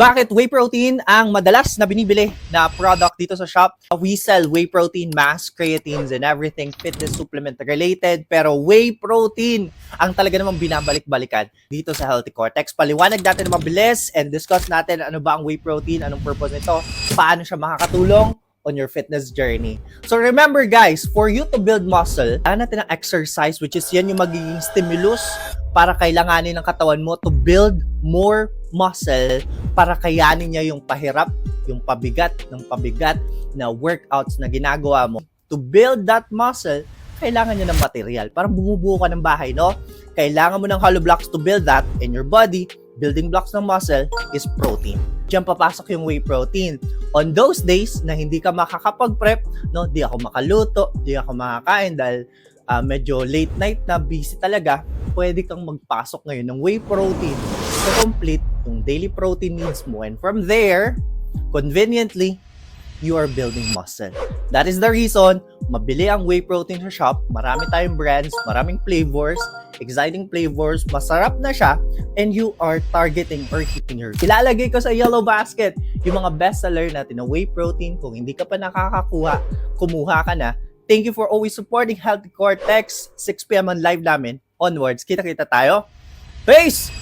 Bakit whey protein ang madalas na binibili na product dito sa shop? We sell whey protein masks, creatines, and everything fitness supplement related. Pero whey protein ang talaga namang binabalik-balikan dito sa Healthy Cortex. Paliwanag natin na mabilis and discuss natin ano ba ang whey protein, anong purpose nito, paano siya makakatulong on your fitness journey. So remember guys, for you to build muscle, kailangan natin ng exercise, which is yan yung magiging stimulus para kailanganin ng katawan mo to build more muscle para kayanin niya yung pahirap, yung pabigat ng pabigat na workouts na ginagawa mo. To build that muscle, kailangan niya ng material. Parang bumubuo ka ng bahay, no? Kailangan mo ng hollow blocks to build that in your body. Building blocks ng muscle is protein. Diyan papasok yung whey protein. On those days na hindi ka makakapag-prep, no, di ako makaluto, di ako makakain dahil medyo late night na, busy talaga, pwede kang magpasok ngayon ng whey protein to complete yung daily protein needs mo. And from there, conveniently, you are building muscle. That is the reason, mabili ang whey protein sa shop. Marami tayong brands, maraming flavors, exciting flavors, masarap na siya, and you are targeting or hitting your goal. Ilalagay ko sa yellow basket yung mga bestseller natin na whey protein. Kung hindi ka pa nakakakuha, kumuha ka na. Thank you for always supporting Healthy Cortex. 6 p.m. on live namin. Onwards, kita-kita tayo. Peace!